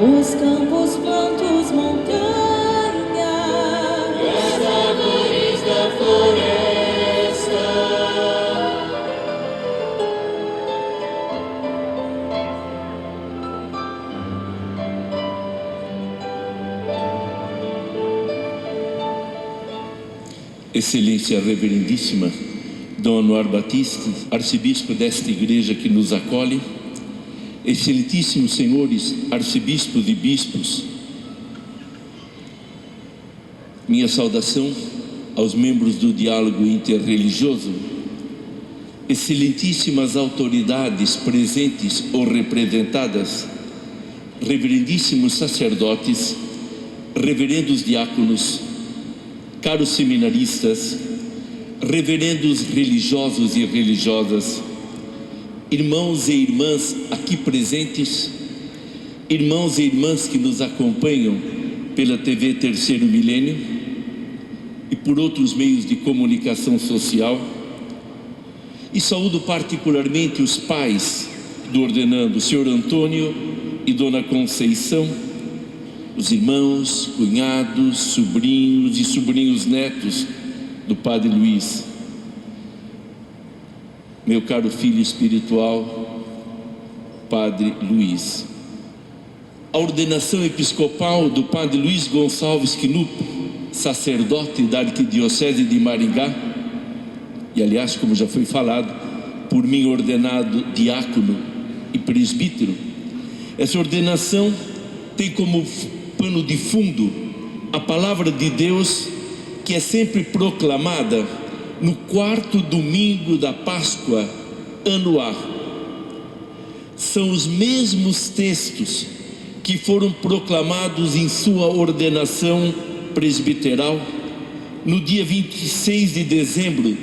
os campos, plantos, montanhas, e as árvores da floresta. Excelência Reverendíssima Dom Anuar Batista, arcebispo desta igreja que nos acolhe, excelentíssimos senhores arcebispos e bispos, minha saudação aos membros do diálogo interreligioso, excelentíssimas autoridades presentes ou representadas, reverendíssimos sacerdotes, reverendos diáconos, caros seminaristas, reverendos religiosos e religiosas, irmãos e irmãs aqui presentes, irmãos e irmãs que nos acompanham pela TV Terceiro Milênio e por outros meios de comunicação social, e saúdo particularmente os pais do ordenando, o senhor Antônio e dona Conceição, os irmãos, cunhados, sobrinhos e sobrinhos netos do Padre Luiz, meu caro filho espiritual, Padre Luiz. A ordenação episcopal do Padre Luiz Gonçalves Quinupo, sacerdote da Arquidiocese de Maringá, e aliás, como já foi falado, por mim ordenado diácono e presbítero. Essa ordenação tem como pano de fundo a palavra de Deus, que é sempre proclamada no quarto domingo da Páscoa anual. São os mesmos textos que foram proclamados em sua ordenação presbiteral no dia 26 de dezembro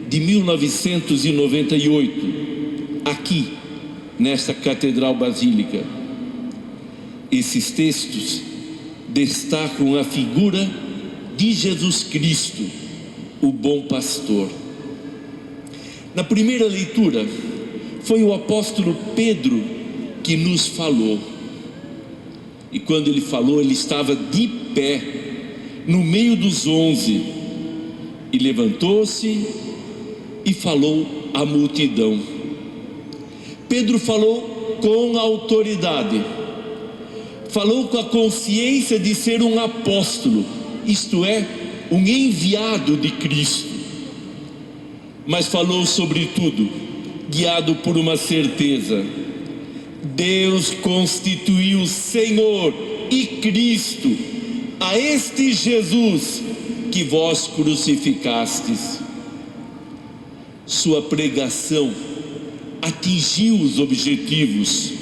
de 1998, aqui nesta Catedral Basílica. Esses textos destacam a figura de Jesus Cristo, o bom pastor. Na primeira leitura, foi o apóstolo Pedro que nos falou. E quando ele falou, ele estava de pé, no meio dos 11, e levantou-se e falou à multidão. Pedro falou com autoridade, falou com a consciência de ser um apóstolo, isto é, um enviado de Cristo, mas falou sobretudo, guiado por uma certeza: Deus constituiu Senhor e Cristo a este Jesus que vós crucificastes. Sua pregação atingiu os objetivos,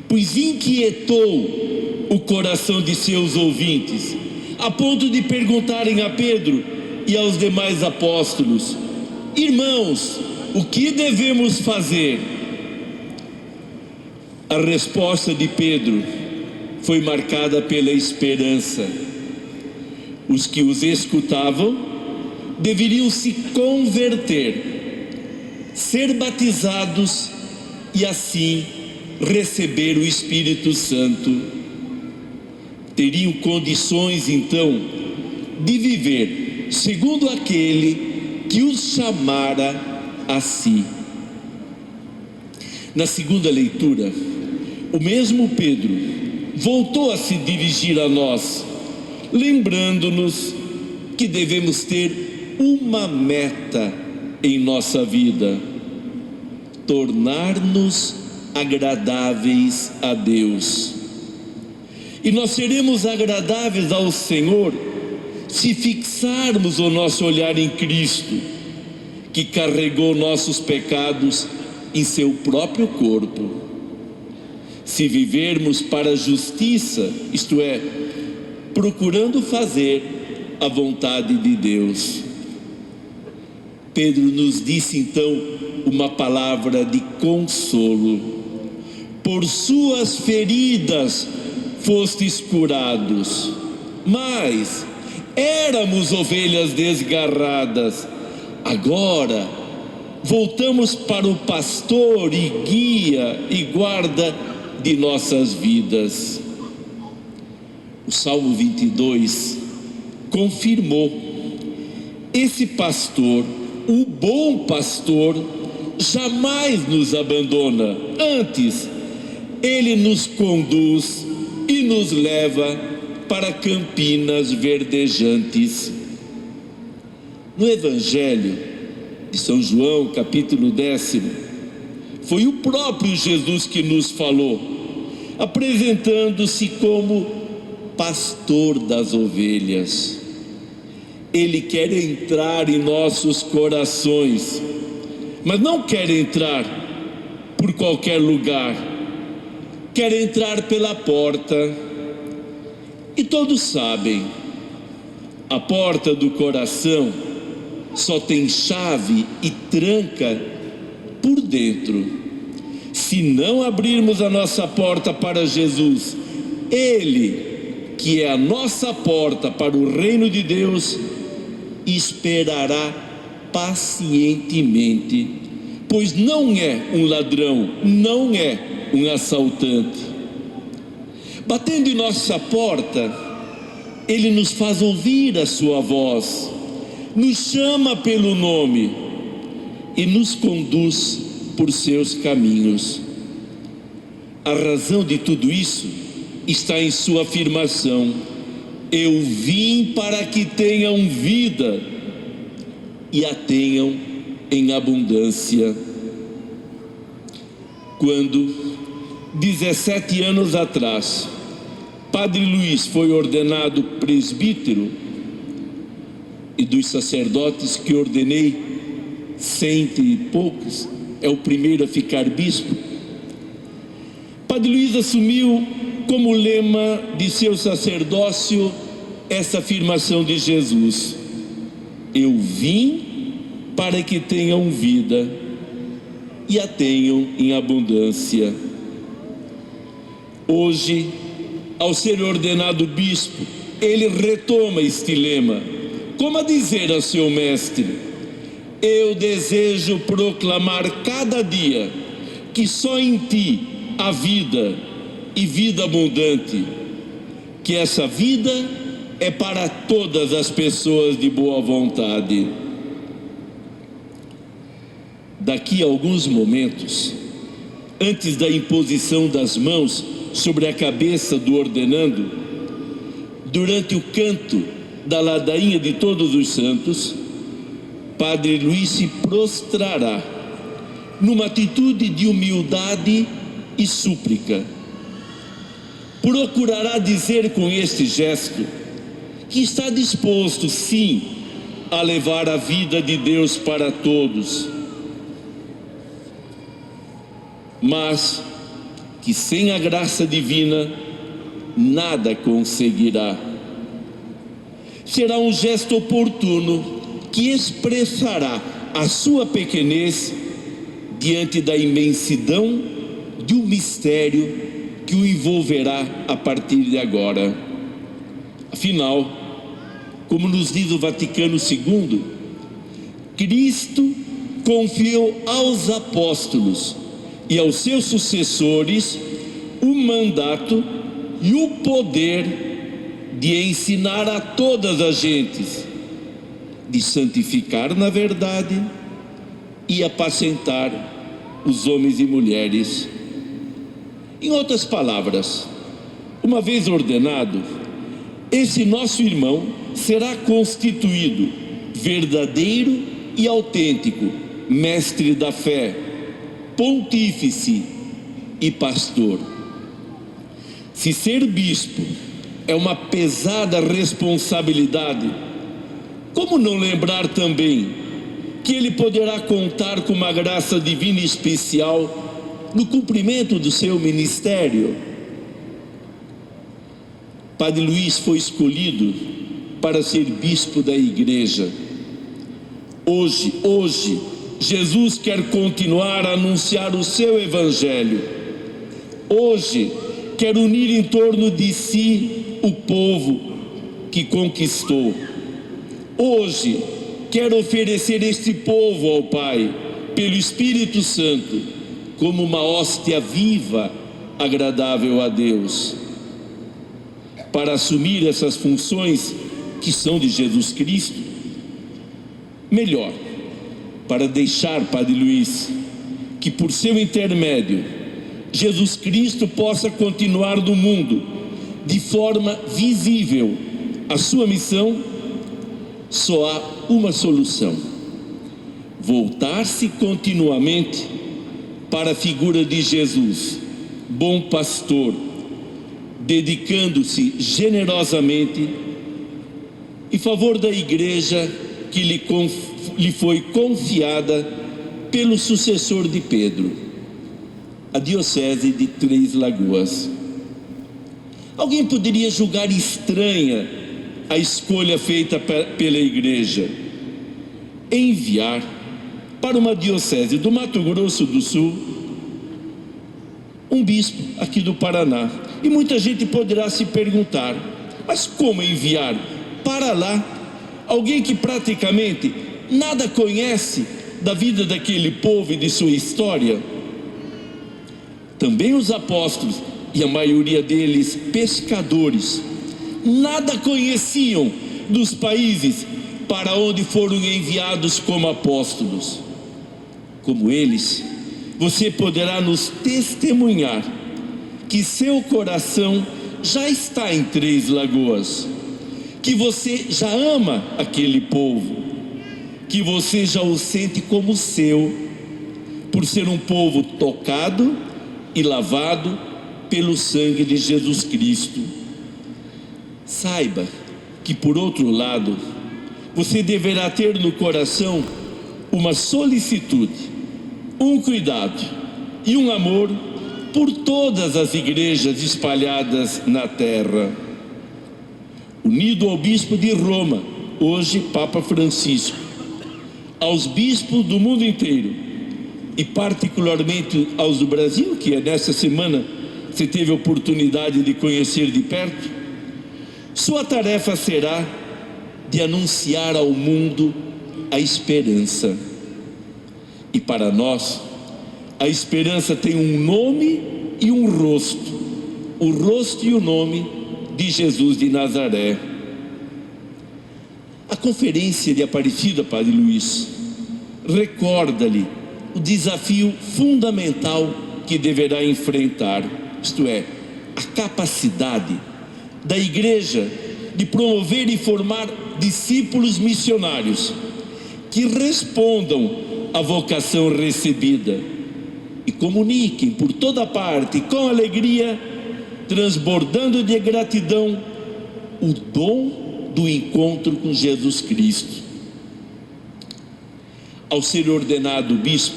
pois inquietou o coração de seus ouvintes, a ponto de perguntarem a Pedro e aos demais apóstolos: irmãos, o que devemos fazer? A resposta de Pedro foi marcada pela esperança. Os que os escutavam deveriam se converter, ser batizados e assim receber o Espírito Santo. Teriam condições então de viver segundo aquele que os chamara a si. Na segunda leitura, o mesmo Pedro voltou a se dirigir a nós, lembrando-nos que devemos ter uma meta em nossa vida: tornar-nos agradáveis a Deus. E nós seremos agradáveis ao Senhor se fixarmos o nosso olhar em Cristo, que carregou nossos pecados em seu próprio corpo. Se vivermos para a justiça, isto é, procurando fazer a vontade de Deus. Pedro nos disse então uma palavra de consolo: por suas feridas fostes curados. Mas éramos ovelhas desgarradas, agora voltamos para o pastor e guia e guarda de nossas vidas. O Salmo 22 confirmou: esse pastor, o bom pastor, jamais nos abandona. Antes, ele nos conduz e nos leva para campinas verdejantes. No Evangelho de São João, capítulo 10, foi o próprio Jesus que nos falou, apresentando-se como pastor das ovelhas. Ele quer entrar em nossos corações, mas não quer entrar por qualquer lugar, quer entrar pela porta. E todos sabem, a porta do coração só tem chave e tranca por dentro. Se não abrirmos a nossa porta para Jesus, Ele, que é a nossa porta para o reino de Deus, esperará pacientemente, pois não é um ladrão, não é um assaltante. Batendo em nossa porta, Ele nos faz ouvir a sua voz, nos chama pelo nome e nos conduz por seus caminhos. A razão de tudo isso está em sua afirmação: eu vim para que tenham vida e a tenham em abundância. Quando, 17 anos atrás, Padre Luiz foi ordenado presbítero, e dos sacerdotes que ordenei, 100 e poucos, é o primeiro a ficar bispo, Padre Luiz assumiu como lema de seu sacerdócio essa afirmação de Jesus: eu vim para que tenham vida e a tenham em abundância. Hoje, ao ser ordenado bispo, ele retoma este lema, como a dizer a seu mestre: eu desejo proclamar cada dia que só em ti há vida e vida abundante, que essa vida é para todas as pessoas de boa vontade. Daqui a alguns momentos, antes da imposição das mãos sobre a cabeça do ordenando, durante o canto da ladainha de todos os santos, Padre Luiz se prostrará numa atitude de humildade e súplica. Procurará dizer com este gesto que está disposto, sim, a levar a vida de Deus para todos, mas que sem a graça divina nada conseguirá. Será um gesto oportuno que expressará a sua pequenez diante da imensidão de um mistério que o envolverá a partir de agora. Afinal, como nos diz o Vaticano II, Cristo confiou aos apóstolos e aos seus sucessores o mandato e o poder de ensinar a todas as gentes, de santificar na verdade e apacentar os homens e mulheres. Em outras palavras, uma vez ordenado, esse nosso irmão será constituído verdadeiro e autêntico mestre da fé, pontífice e pastor. Se ser bispo é uma pesada responsabilidade, como não lembrar também que ele poderá contar com uma graça divina especial no cumprimento do seu ministério? Padre Luiz foi escolhido para ser bispo da igreja. Hoje, Jesus quer continuar a anunciar o seu evangelho. Hoje, quer unir em torno de si o povo que conquistou. Hoje, quer oferecer este povo ao Pai pelo Espírito Santo como uma hóstia viva, agradável a Deus. Para assumir essas funções que são de Jesus Cristo, melhor, para deixar, Padre Luiz, que por seu intermédio Jesus Cristo possa continuar no mundo de forma visível a sua missão, só há uma solução: voltar-se continuamente para a figura de Jesus, bom pastor, dedicando-se generosamente em favor da igreja que lhe foi confiada pelo sucessor de Pedro, a Diocese de Três Lagoas. Alguém poderia julgar estranha a escolha feita pela igreja, enviar para uma diocese do Mato Grosso do Sul um bispo aqui do Paraná. E muita gente poderá se perguntar: mas como enviar para lá alguém que praticamente nada conhece da vida daquele povo e de sua história? Também os apóstolos, e a maioria deles pescadores, nada conheciam dos países para onde foram enviados como apóstolos. Como eles, você poderá nos testemunhar que seu coração já está em Três Lagoas, que você já ama aquele povo, que você já o sente como seu, por ser um povo tocado e lavado pelo sangue de Jesus Cristo. Saiba que, por outro lado, você deverá ter no coração uma solicitude, um cuidado e um amor por todas as igrejas espalhadas na terra. Unido ao bispo de Roma, hoje Papa Francisco, aos bispos do mundo inteiro e particularmente aos do Brasil, que nessa semana você teve a oportunidade de conhecer de perto, sua tarefa será de anunciar ao mundo a esperança. E para nós, a esperança tem um nome e um rosto, o rosto e o nome de Jesus de Nazaré. A conferência de Aparecida, Padre Luiz, recorda-lhe o desafio fundamental que deverá enfrentar, isto é, a capacidade da igreja de promover e formar discípulos missionários que respondam à vocação recebida e comuniquem por toda parte, com alegria, transbordando de gratidão, o dom do encontro com Jesus Cristo. Ao ser ordenado bispo,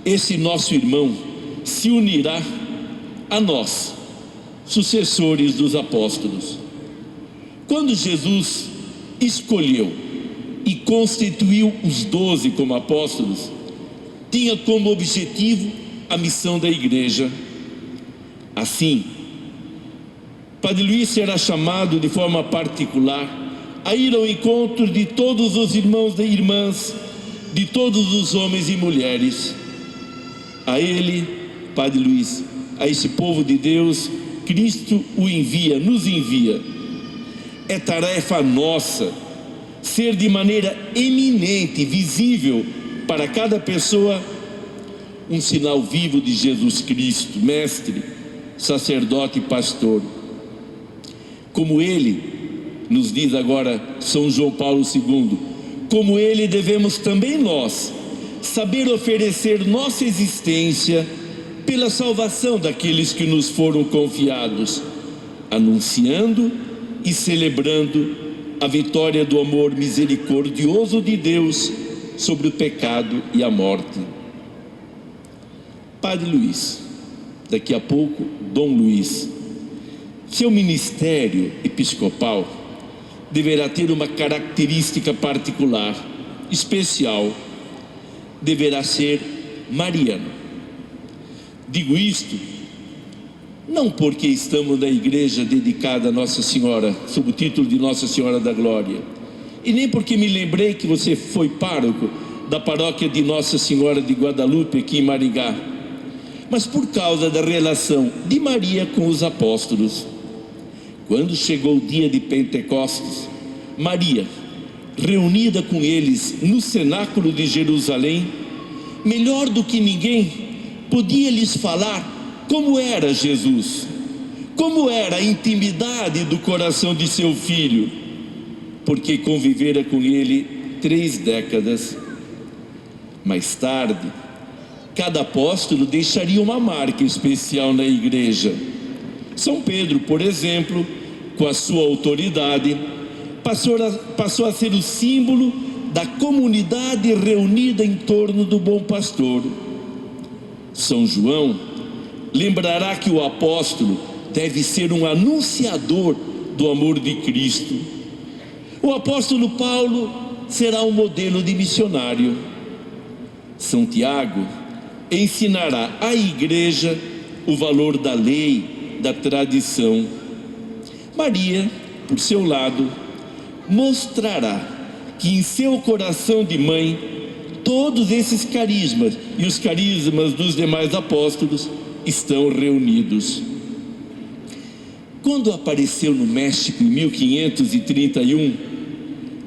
esse nosso irmão se unirá a nós, sucessores dos apóstolos. Quando Jesus escolheu e constituiu os 12 como apóstolos, tinha como objetivo a missão da igreja. Assim, Padre Luiz será chamado de forma particular a ir ao encontro de todos os irmãos e irmãs, de todos os homens e mulheres. A ele, Padre Luiz, a esse povo de Deus, Cristo o envia, nos envia. É tarefa nossa ser de maneira eminente, visível para cada pessoa, um sinal vivo de Jesus Cristo, mestre, sacerdote e pastor. Como ele, nos diz agora São João Paulo II, como ele devemos também nós saber oferecer nossa existência pela salvação daqueles que nos foram confiados, anunciando e celebrando a vitória do amor misericordioso de Deus sobre o pecado e a morte. Padre Luiz, daqui a pouco Dom Luiz, seu ministério episcopal deverá ter uma característica particular, especial, deverá ser mariano. Digo isto não porque estamos na igreja dedicada a Nossa Senhora, sob o título de Nossa Senhora da Glória, e nem porque me lembrei que você foi pároco da paróquia de Nossa Senhora de Guadalupe, aqui em Maringá, mas por causa da relação de Maria com os apóstolos. Quando chegou o dia de Pentecostes, Maria, reunida com eles no cenáculo de Jerusalém, melhor do que ninguém, podia lhes falar como era Jesus, como era a intimidade do coração de seu filho, porque convivera com ele 3 décadas. Mais tarde, cada apóstolo deixaria uma marca especial na igreja. São Pedro, por exemplo, com a sua autoridade, passou a ser o símbolo da comunidade reunida em torno do bom pastor. São João lembrará que o apóstolo deve ser um anunciador do amor de Cristo. O apóstolo Paulo será um modelo de missionário. São Tiago ensinará à igreja o valor da lei, da tradição. Maria, por seu lado, mostrará que em seu coração de mãe, todos esses carismas e os carismas dos demais apóstolos estão reunidos. Quando apareceu no México em 1531,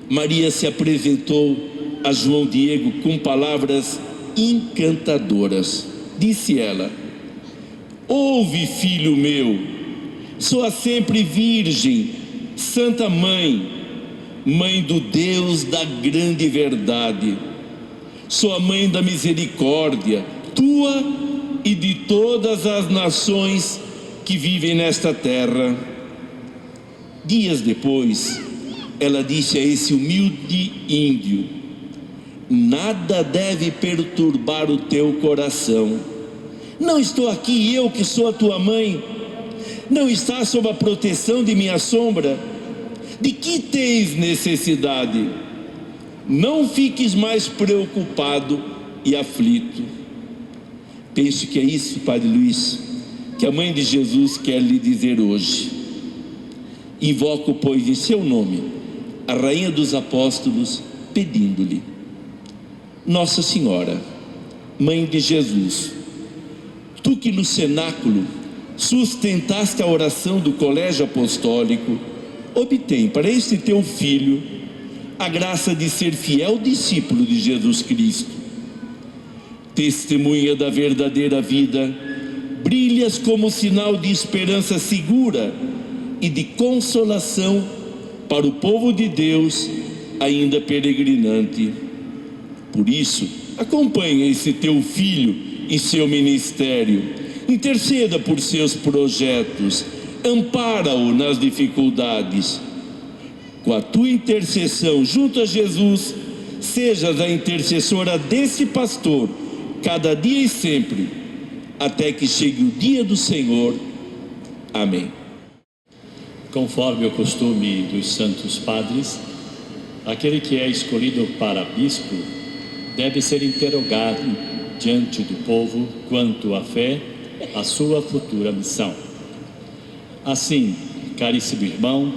Maria se apresentou a João Diego com palavras encantadoras. Disse ela: ouve, filho meu, sou a sempre virgem, Santa Mãe, Mãe do Deus da grande verdade. Sou a Mãe da misericórdia, tua e de todas as nações que vivem nesta terra. Dias depois, ela disse a esse humilde índio: nada deve perturbar o teu coração. Não estou aqui eu que sou a tua mãe? Não estás sob a proteção de minha sombra? De que tens necessidade? Não fiques mais preocupado e aflito. Penso que é isso, Padre Luiz, que a Mãe de Jesus quer lhe dizer hoje. Invoco, pois, em seu nome, a Rainha dos Apóstolos, pedindo-lhe: Nossa Senhora, Mãe de Jesus, tu que no cenáculo sustentaste a oração do colégio apostólico, obtém para este teu filho a graça de ser fiel discípulo de Jesus Cristo. Testemunha da verdadeira vida, brilhas como sinal de esperança segura e de consolação para o povo de Deus ainda peregrinante. Por isso, acompanha esse teu filho em seu ministério, interceda por seus projetos, ampara-o nas dificuldades. Com a tua intercessão junto a Jesus, sejas a intercessora desse pastor, cada dia e sempre, até que chegue o dia do Senhor. Amém. Conforme o costume dos santos padres, aquele que é escolhido para bispo deve ser interrogado diante do povo quanto à fé, à sua futura missão. Assim, caríssimo irmão,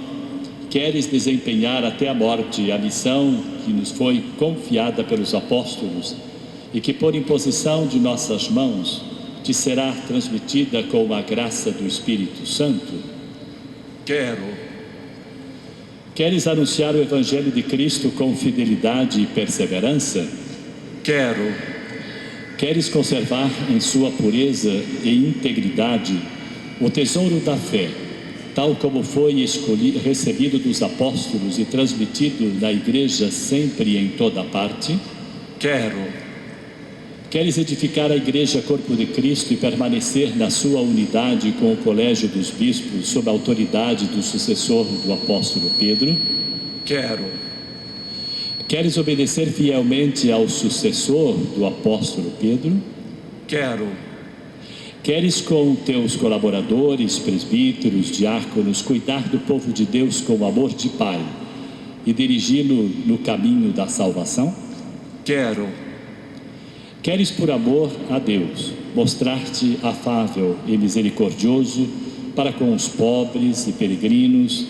queres desempenhar até a morte a missão que nos foi confiada pelos apóstolos e que por imposição de nossas mãos te será transmitida com a graça do Espírito Santo? Quero. Queres anunciar o Evangelho de Cristo com fidelidade e perseverança? Quero. Queres conservar em sua pureza e integridade o tesouro da fé, tal como foi recebido dos apóstolos e transmitido na igreja sempre e em toda parte? Quero. Queres edificar a igreja Corpo de Cristo e permanecer na sua unidade com o colégio dos bispos sob a autoridade do sucessor do apóstolo Pedro? Quero. Queres obedecer fielmente ao sucessor do apóstolo Pedro? Quero. Queres com teus colaboradores, presbíteros, diáconos, cuidar do povo de Deus com amor de pai e dirigi-lo no caminho da salvação? Quero. Queres, por amor a Deus, mostrar-te afável e misericordioso para com os pobres e peregrinos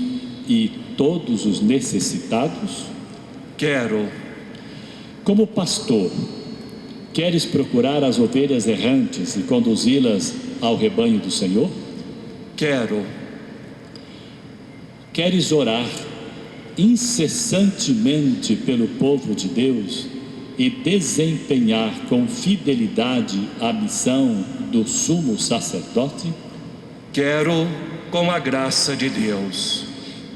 e todos os necessitados? Quero. Como pastor, queres procurar as ovelhas errantes e conduzi-las ao rebanho do Senhor? Quero. Queres orar incessantemente pelo povo de Deus e desempenhar com fidelidade a missão do sumo sacerdote? Quero, com a graça de Deus.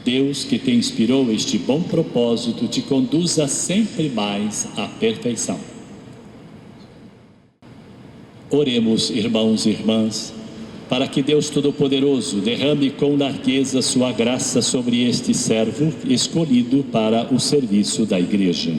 Deus, que te inspirou este bom propósito, te conduza sempre mais à perfeição. Oremos, irmãos e irmãs, para que Deus Todo-Poderoso derrame com largueza sua graça sobre este servo escolhido para o serviço da Igreja.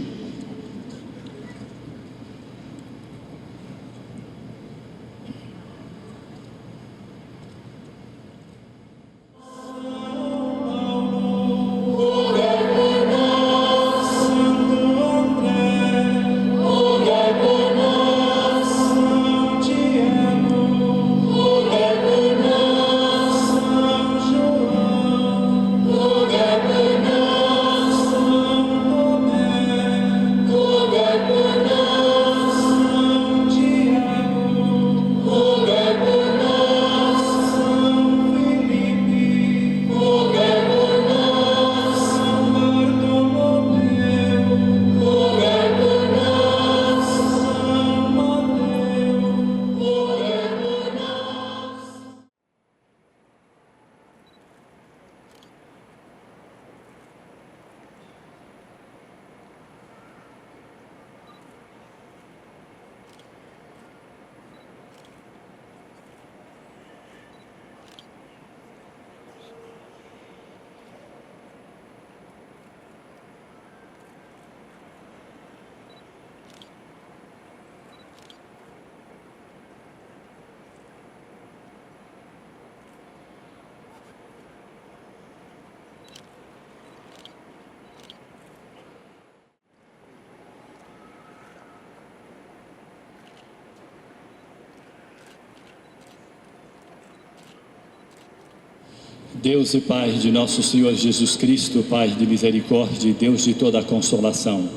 Deus e Pai de nosso Senhor Jesus Cristo, Pai de misericórdia e Deus de toda a consolação,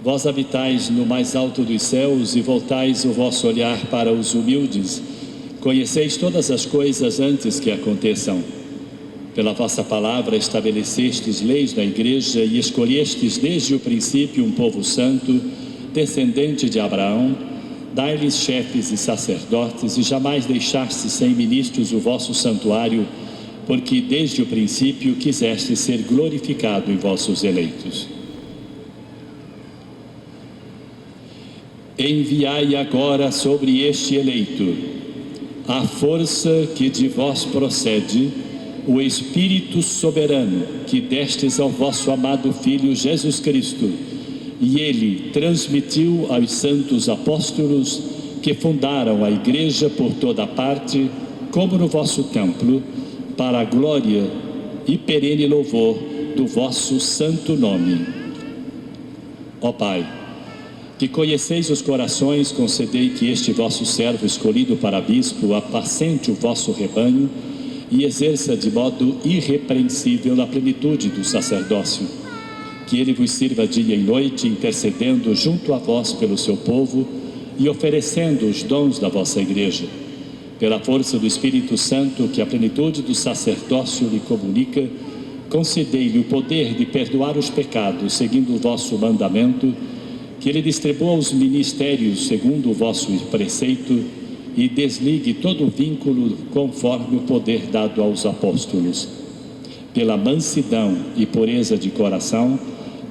vós habitais no mais alto dos céus e voltais o vosso olhar para os humildes, conheceis todas as coisas antes que aconteçam. Pela vossa palavra estabelecestes leis da Igreja e escolhestes desde o princípio um povo santo, descendente de Abraão. Dai-lhes chefes e sacerdotes e jamais deixaste sem ministros o vosso santuário, porque desde o princípio quiseste ser glorificado em vossos eleitos. Enviai agora sobre este eleito a força que de vós procede, o Espírito soberano que destes ao vosso amado Filho Jesus Cristo, e ele transmitiu aos santos apóstolos que fundaram a Igreja por toda parte, como no vosso templo, para a glória e perene louvor do vosso santo nome. Ó Pai, que conheceis os corações, concedei que este vosso servo escolhido para bispo apacente o vosso rebanho e exerça de modo irrepreensível a plenitude do sacerdócio. Que ele vos sirva dia e noite, intercedendo junto a vós pelo seu povo e oferecendo os dons da vossa Igreja. Pela força do Espírito Santo, que a plenitude do sacerdócio lhe comunica, concedei-lhe o poder de perdoar os pecados, seguindo o vosso mandamento, que ele distribua os ministérios segundo o vosso preceito e desligue todo vínculo conforme o poder dado aos apóstolos. Pela mansidão e pureza de coração,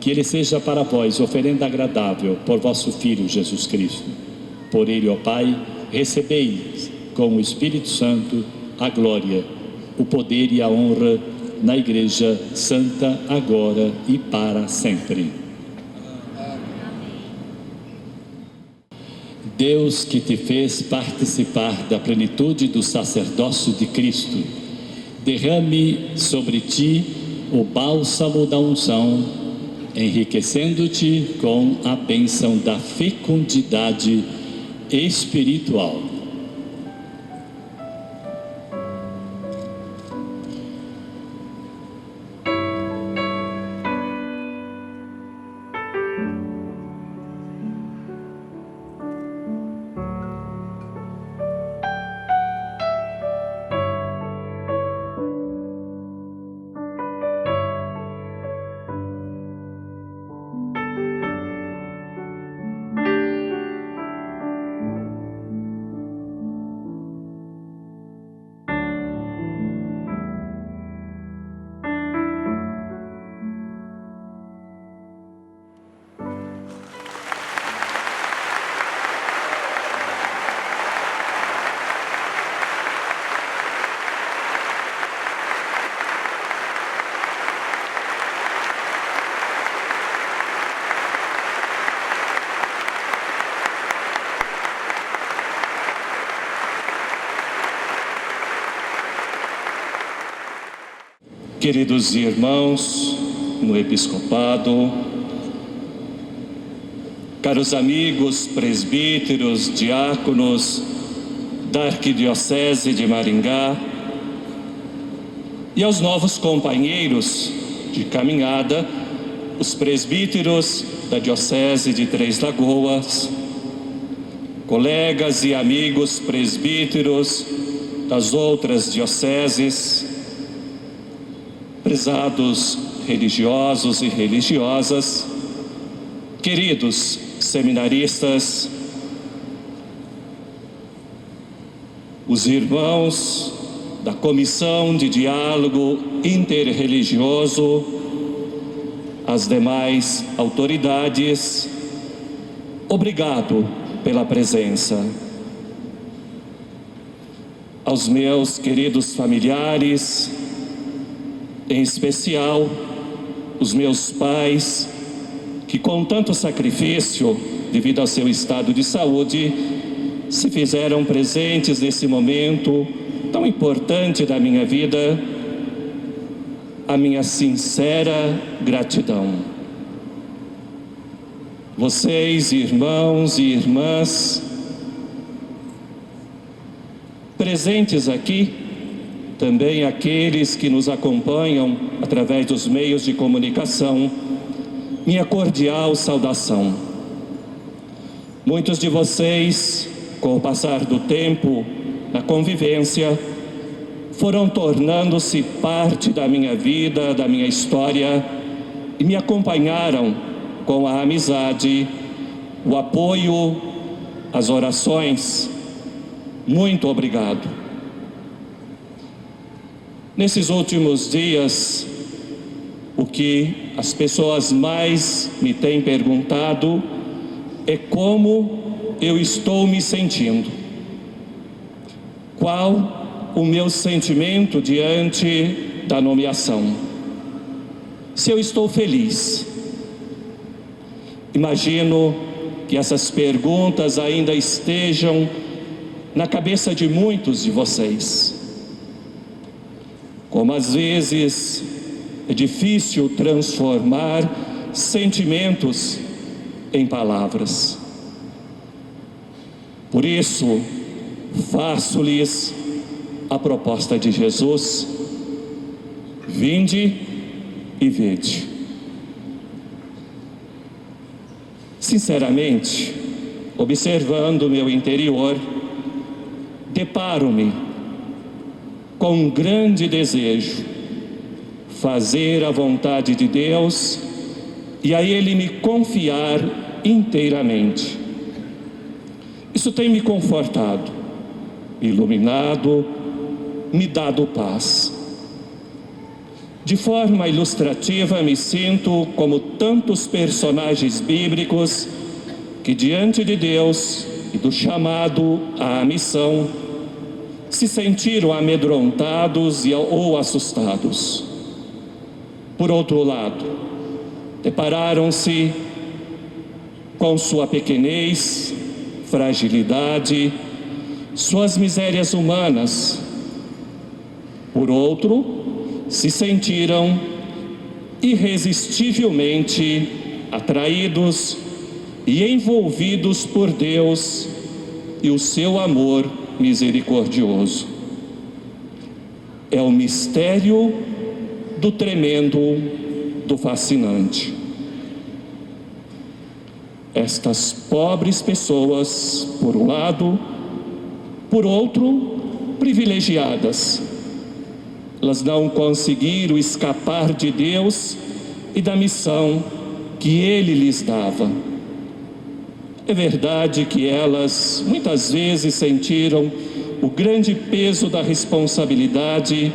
que ele seja para vós oferenda agradável por vosso Filho Jesus Cristo. Por ele, ó Pai, recebei com o Espírito Santo a glória, o poder e a honra na Igreja Santa, agora e para sempre. Deus, que te fez participar da plenitude do sacerdócio de Cristo, derrame sobre ti o bálsamo da unção, enriquecendo-te com a bênção da fecundidade espiritual. queridos irmãos no episcopado, caros amigos presbíteros, diáconos da Arquidiocese de Maringá e aos novos companheiros de caminhada, os presbíteros da Diocese de Três Lagoas, colegas e amigos presbíteros das outras dioceses, prezados religiosos e religiosas, queridos seminaristas, os irmãos da Comissão de Diálogo Interreligioso, as demais autoridades, obrigado pela presença. Aos meus queridos familiares, em especial os meus pais, que com tanto sacrifício, devido ao seu estado de saúde, se fizeram presentes nesse momento tão importante da minha vida, a minha sincera gratidão. Vocês, irmãos e irmãs, presentes aqui, também aqueles que nos acompanham através dos meios de comunicação, minha cordial saudação. Muitos de vocês, com o passar do tempo, na convivência, foram tornando-se parte da minha vida, da minha história, e me acompanharam com a amizade, o apoio, as orações. Muito obrigado. Nesses últimos dias, o que as pessoas mais me têm perguntado é como eu estou me sentindo. Qual o meu sentimento diante da nomeação? Se eu estou feliz. Imagino que essas perguntas ainda estejam na cabeça de muitos de vocês. Como às vezes é difícil transformar sentimentos em palavras. Por isso, faço-lhes a proposta de Jesus: vinde e vede. Sinceramente, observando o meu interior, deparo-me com um grande desejo, fazer a vontade de Deus e a Ele me confiar inteiramente. Isso tem me confortado, iluminado, me dado paz. De forma ilustrativa, me sinto como tantos personagens bíblicos que, diante de Deus e do chamado à missão, se sentiram amedrontados ou assustados. Por outro lado, depararam-se com sua pequenez, fragilidade, suas misérias humanas. Por outro, se sentiram irresistivelmente atraídos e envolvidos por Deus e o seu amor misericordioso. É o mistério do tremendo, do fascinante. Estas pobres pessoas, por um lado, por outro, privilegiadas. Elas não conseguiram escapar de Deus e da missão que Ele lhes dava. É verdade que elas muitas vezes sentiram o grande peso da responsabilidade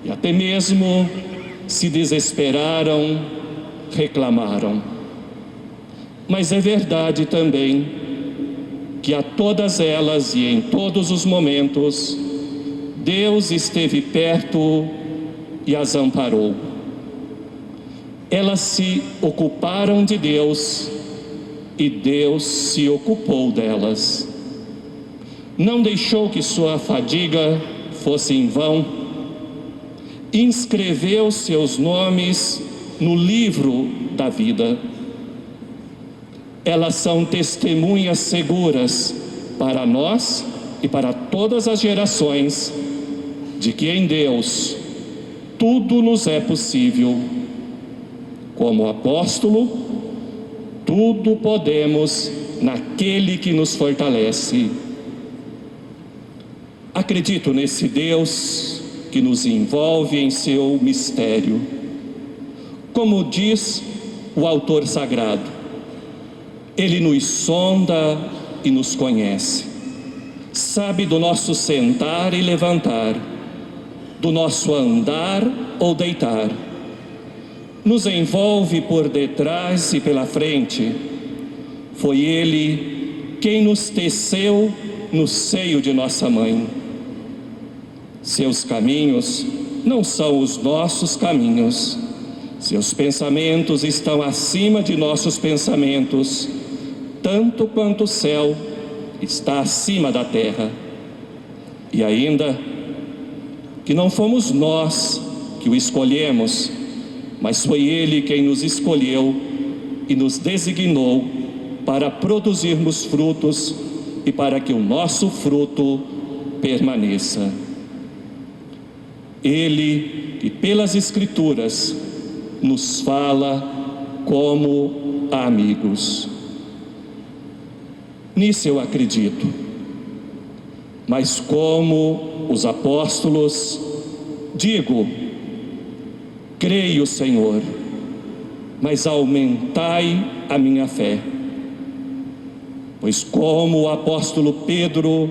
e até mesmo se desesperaram, reclamaram. Mas é verdade também que a todas elas e em todos os momentos, Deus esteve perto e as amparou. Elas se ocuparam de Deus e Deus se ocupou delas. Não deixou que sua fadiga fosse em vão inscreveu seus nomes no livro da vida. Elas são testemunhas seguras para nós e para todas as gerações de que em Deus tudo nos é possível. Como apóstolo, tudo podemos naquele que nos fortalece. Acredito nesse Deus que nos envolve em seu mistério. Como diz o autor sagrado, Ele nos sonda e nos conhece. Sabe do nosso sentar e levantar, do nosso andar ou deitar. Nos envolve por detrás e pela frente. Foi Ele quem nos teceu no seio de nossa mãe. Seus caminhos não são os nossos caminhos. Seus pensamentos estão acima de nossos pensamentos, tanto quanto o céu está acima da terra. E ainda que não fomos nós que o escolhemos, mas foi Ele quem nos escolheu e nos designou para produzirmos frutos e para que o nosso fruto permaneça. Ele, que pelas Escrituras nos fala como amigos. Nisso eu acredito. Mas como os apóstolos, digo: creio, Senhor, mas aumentai a minha fé. Pois como o apóstolo Pedro,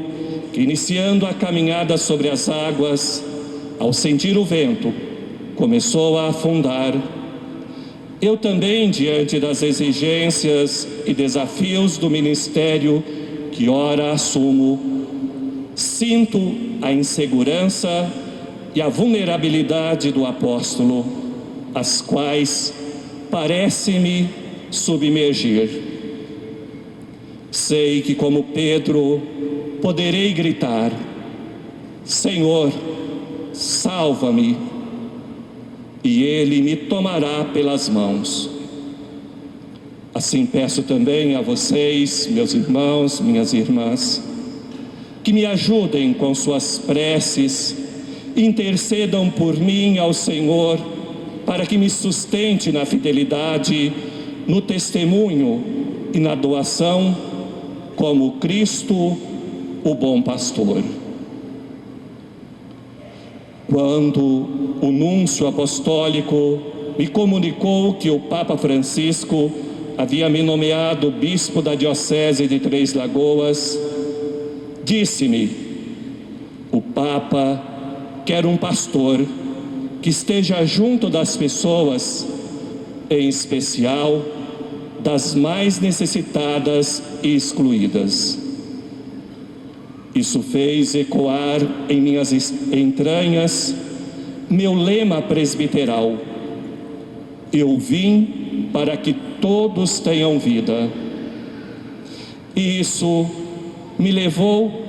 que iniciando a caminhada sobre as águas, ao sentir o vento, começou a afundar, eu também, diante das exigências e desafios do ministério que ora assumo, sinto a insegurança e a vulnerabilidade do apóstolo, as quais parece-me submergir. Sei que, como Pedro, poderei gritar: Senhor, salva-me, e Ele me tomará pelas mãos. Assim peço também a vocês, meus irmãos, minhas irmãs, que me ajudem com suas preces, intercedam por mim ao Senhor, para que me sustente na fidelidade, no testemunho e na doação, como Cristo, o bom pastor. Quando o núncio apostólico me comunicou que o Papa Francisco havia me nomeado bispo da diocese de Três Lagoas, disse-me: o Papa quer um pastor que esteja junto das pessoas, em especial das mais necessitadas e excluídas. Isso fez ecoar em minhas entranhas meu lema presbiteral: eu vim para que todos tenham vida. E isso me levou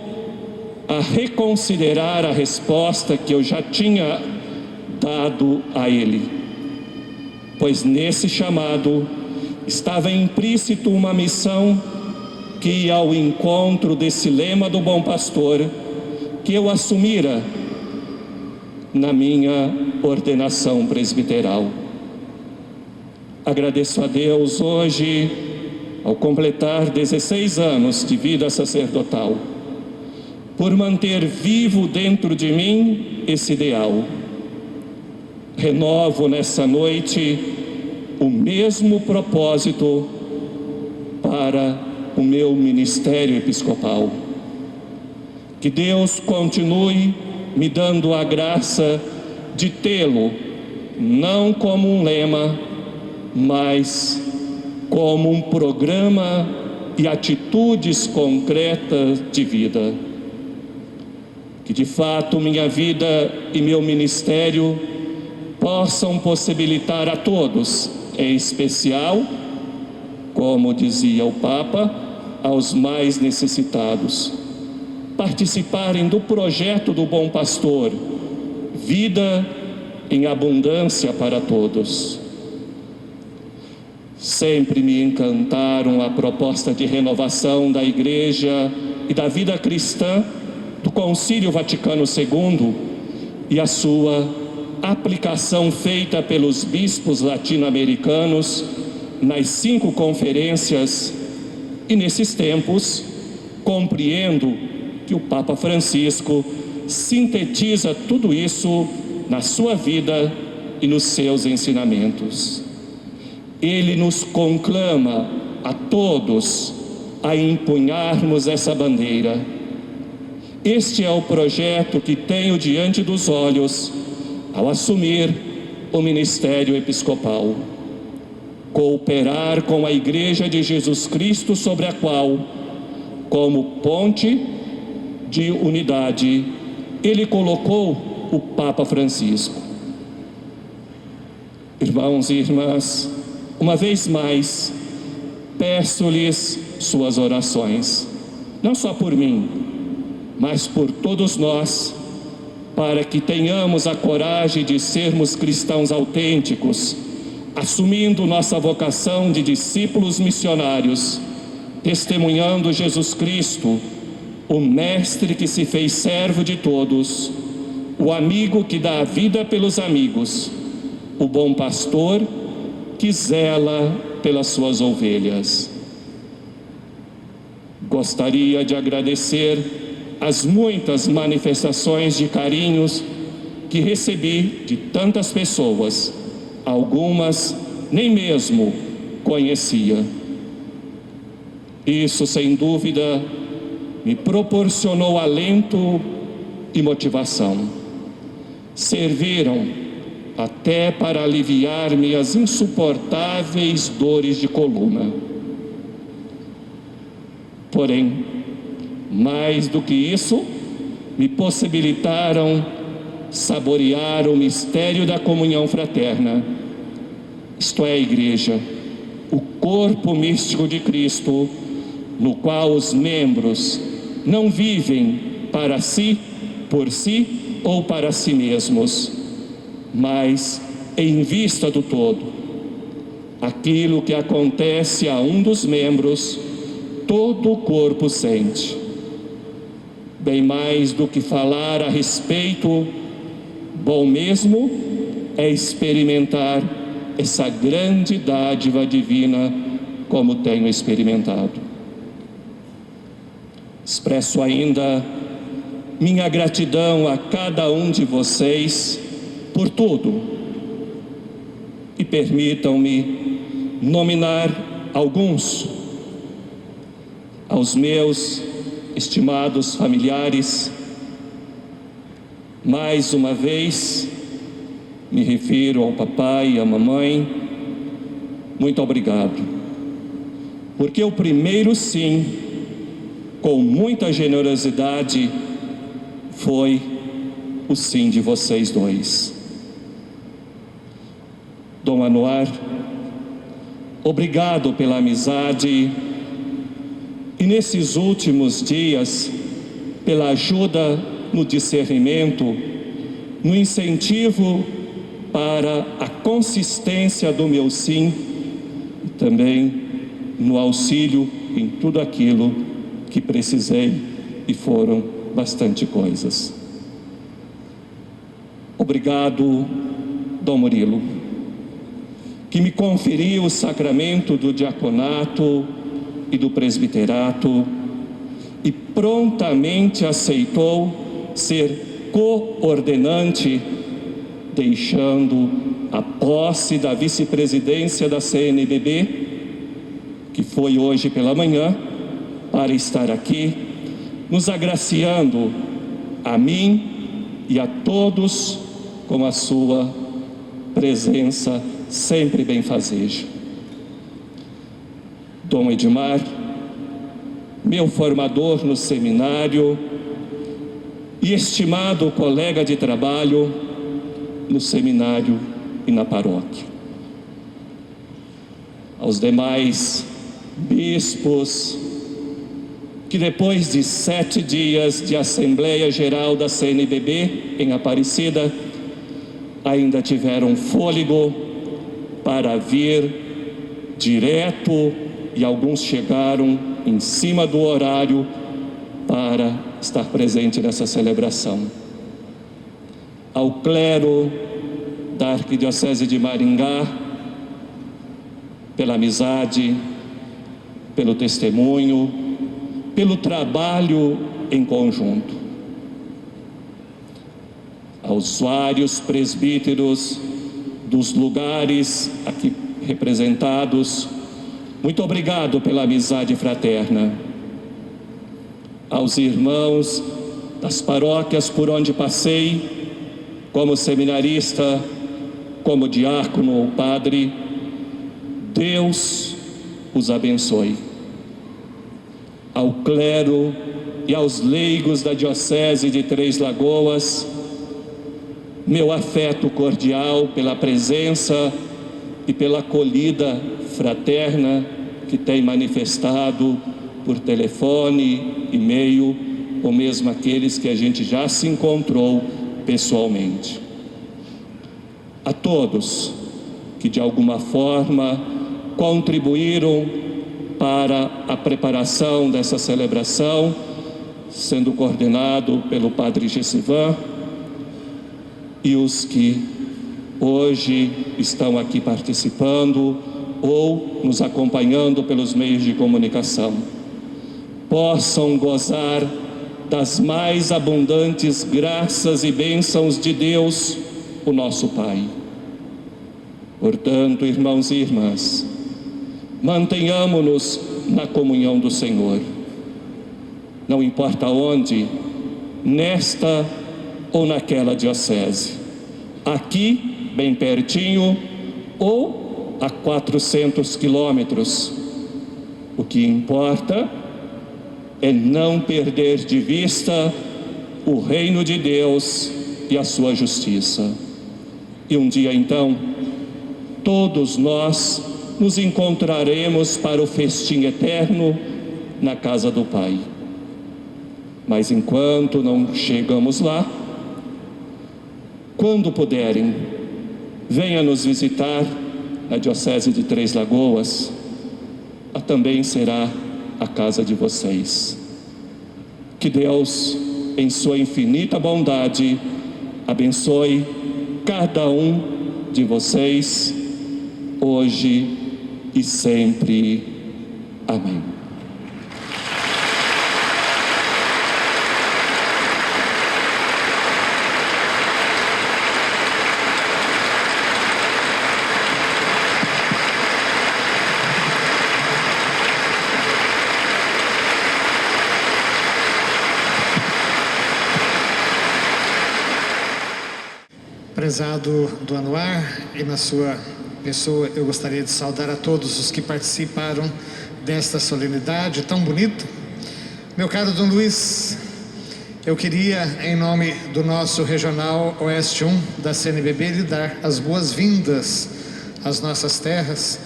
a reconsiderar a resposta que eu já tinha dado a ele, pois nesse chamado estava implícito uma missão que ia ao encontro desse lema do bom pastor que eu assumira na minha ordenação presbiteral. Agradeço a Deus hoje, ao completar 16 anos de vida sacerdotal, por manter vivo dentro de mim esse ideal. Renovo nessa noite o mesmo propósito para o meu ministério episcopal. Que Deus continue me dando a graça de tê-lo, não como um lema, mas como um programa e atitudes concretas de vida. Que de fato minha vida e meu ministério possam possibilitar a todos, em especial, como dizia o Papa, aos mais necessitados, participarem do projeto do bom pastor, vida em abundância para todos. Sempre me encantaram a proposta de renovação da Igreja e da vida cristã do Concílio Vaticano II e a sua aplicação feita pelos bispos latino-americanos nas 5 conferências, e nesses tempos compreendo que o Papa Francisco sintetiza tudo isso na sua vida e nos seus ensinamentos. Ele nos conclama a todos a empunharmos essa bandeira. Este é o projeto que tenho diante dos olhos ao assumir o ministério episcopal. Cooperar com a Igreja de Jesus Cristo, sobre a qual, como ponte de unidade, ele colocou o Papa Francisco. Irmãos e irmãs, uma vez mais, peço-lhes suas orações, não só por mim, mas por todos nós, para que tenhamos a coragem de sermos cristãos autênticos, assumindo nossa vocação de discípulos missionários, testemunhando Jesus Cristo, o Mestre que se fez servo de todos, o amigo que dá a vida pelos amigos, o bom pastor que zela pelas suas ovelhas. Gostaria de agradecer as muitas manifestações de carinhos que recebi de tantas pessoas, algumas nem mesmo conhecia. Isso, sem dúvida, me proporcionou alento e motivação. Serviram até para aliviar-me as insuportáveis dores de coluna. Porém, mais do que isso, me possibilitaram saborear o mistério da comunhão fraterna, isto é, a Igreja, o corpo místico de Cristo, no qual os membros não vivem para si, por si ou para si mesmos, mas em vista do todo. Aquilo que acontece a um dos membros, todo o corpo sente. Bem mais do que falar a respeito, bom mesmo é experimentar essa grande dádiva divina como tenho experimentado. Expresso ainda minha gratidão a cada um de vocês por tudo, e permitam-me nominar alguns. Aos meus estimados familiares, mais uma vez me refiro ao papai e à mamãe, muito obrigado, porque o primeiro sim, com muita generosidade, foi o sim de vocês dois. Dom Anuar, obrigado pela amizade e nesses últimos dias pela ajuda no discernimento, no incentivo para a consistência do meu sim e também no auxílio em tudo aquilo que precisei, e foram bastante coisas. Obrigado, Dom Murilo, que me conferiu o sacramento do diaconato e do presbiterato e prontamente aceitou ser co-ordenante, deixando a posse da vice-presidência da CNBB, que foi hoje pela manhã, para estar aqui, nos agraciando a mim e a todos com a sua presença sempre benfazeja. Dom Edmar, meu formador no seminário e estimado colega de trabalho no seminário e na paróquia. Aos demais bispos, que depois de 7 dias de Assembleia Geral da CNBB em Aparecida, ainda tiveram fôlego para vir direto, e alguns chegaram em cima do horário para estar presente nessa celebração. Ao clero da Arquidiocese de Maringá, pela amizade, pelo testemunho, pelo trabalho em conjunto. Aos vários presbíteros dos lugares aqui representados, muito obrigado pela amizade fraterna. Aos irmãos das paróquias por onde passei, como seminarista, como diácono ou padre, Deus os abençoe. Ao clero e aos leigos da Diocese de Três Lagoas, meu afeto cordial pela presença e pela acolhida fraterna que tem manifestado por telefone, e-mail, ou mesmo aqueles que a gente já se encontrou pessoalmente. A todos que de alguma forma contribuíram para a preparação dessa celebração, sendo coordenado pelo Padre Gessivan, e os que hoje estão aqui participando ou nos acompanhando pelos meios de comunicação, possam gozar das mais abundantes graças e bênçãos de Deus, o nosso Pai. Portanto, irmãos e irmãs, mantenhamo-nos na comunhão do Senhor. Não importa onde, nesta ou naquela diocese, aqui, bem pertinho, ou a 400 quilômetros. O que importa é não perder de vista o reino de Deus e a sua justiça. E um dia então, todos nós nos encontraremos para o festim eterno na casa do Pai. Mas enquanto não chegamos lá, quando puderem, venha nos visitar na Diocese de Três Lagoas, também será a casa de vocês. Que Deus, em sua infinita bondade, abençoe cada um de vocês, hoje e sempre. Amém. Prezado Dom Anuar, e na sua pessoa eu gostaria de saudar a todos os que participaram desta solenidade tão bonita. Meu caro Dom Luiz, eu queria, em nome do nosso Regional Oeste 1 da CNBB, lhe dar as boas-vindas às nossas terras.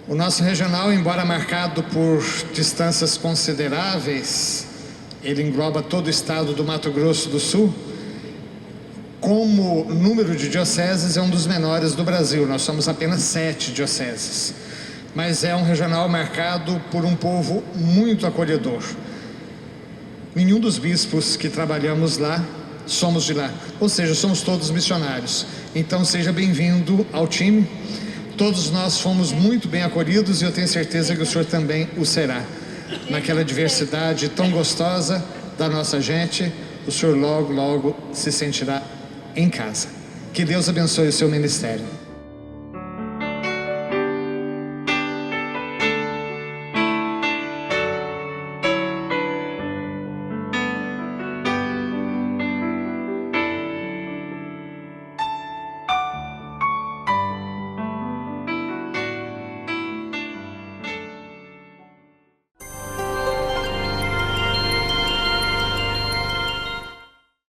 O nosso regional, embora marcado por distâncias consideráveis, ele engloba todo o estado do Mato Grosso do Sul. Como número de dioceses, é um dos menores do Brasil. Nós somos apenas 7 dioceses. Mas é um regional marcado por um povo muito acolhedor. Nenhum dos bispos que trabalhamos lá somos de lá. Ou seja, somos todos missionários. Então seja bem-vindo ao time. Todos nós fomos muito bem acolhidos e eu tenho certeza que o senhor também o será. Naquela diversidade tão gostosa da nossa gente, o senhor logo, logo se sentirá em casa. Que Deus abençoe o seu ministério.